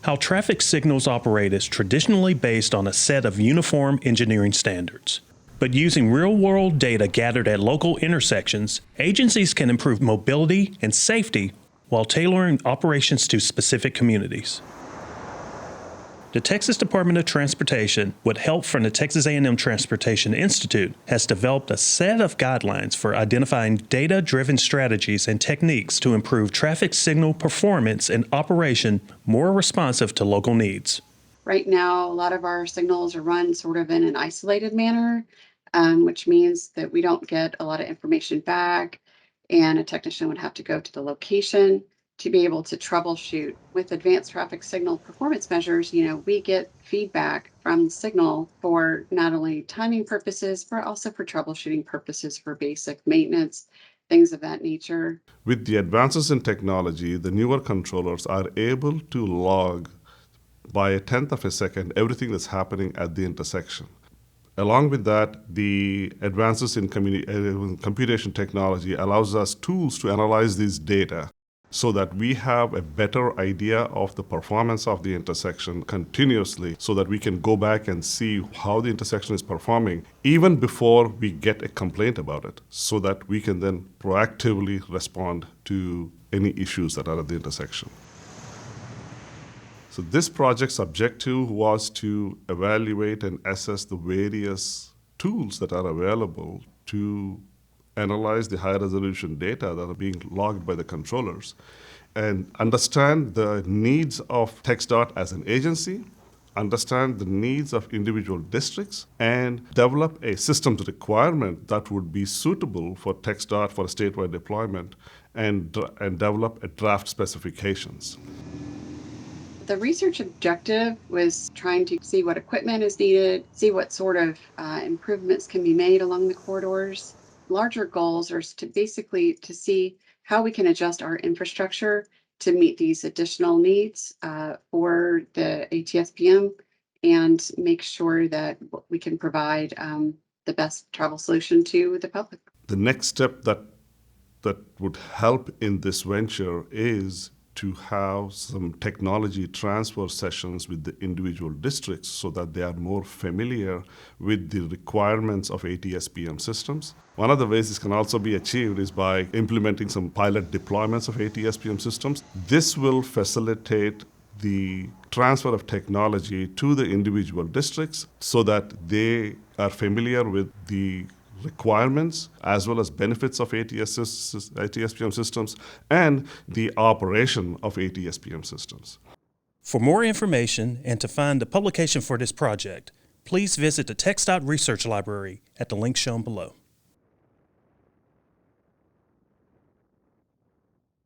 How traffic signals operate is traditionally based on a set of uniform engineering standards. But using real-world data gathered at local intersections, agencies can improve mobility and safety while tailoring operations to specific communities. The Texas Department of Transportation, with help from the Texas A&M Transportation Institute, has developed a set of guidelines for identifying data-driven strategies and techniques to improve traffic signal performance and operation more responsive to local needs. Right now, a lot of our signals are run sort of in an isolated manner, which means that we don't get a lot of information back, and a technician would have to go to the location to be able to troubleshoot. With advanced traffic signal performance measures, we get feedback from the signal for not only timing purposes, but also for troubleshooting purposes for basic maintenance, things of that nature. With the advances in technology, the newer controllers are able to log by a tenth of a second everything that's happening at the intersection. Along with that, the advances in computation technology allows us tools to analyze this data so that we have a better idea of the performance of the intersection continuously, so that we can go back and see how the intersection is performing even before we get a complaint about it, so that we can then proactively respond to any issues that are at the intersection. So this project's objective was to evaluate and assess the various tools that are available to analyze the high-resolution data that are being logged by the controllers and understand the needs of TxDOT as an agency, understand the needs of individual districts, and develop a systems requirement that would be suitable for TxDOT for a statewide deployment, and develop a draft specifications. The research objective was trying to see what equipment is needed, see what sort of improvements can be made along the corridors. Larger goals are to see how we can adjust our infrastructure to meet these additional needs for the ATSPM and make sure that we can provide the best travel solution to the public. The next step that would help in this venture is to have some technology transfer sessions with the individual districts so that they are more familiar with the requirements of ATSPM systems. One of the ways this can also be achieved is by implementing some pilot deployments of ATSPM systems. This will facilitate the transfer of technology to the individual districts so that they are familiar with the requirements as well as benefits of ATSPM systems and the operation of ATSPM systems. For more information and to find the publication for this project, please visit the TxDOT Research Library at the link shown below.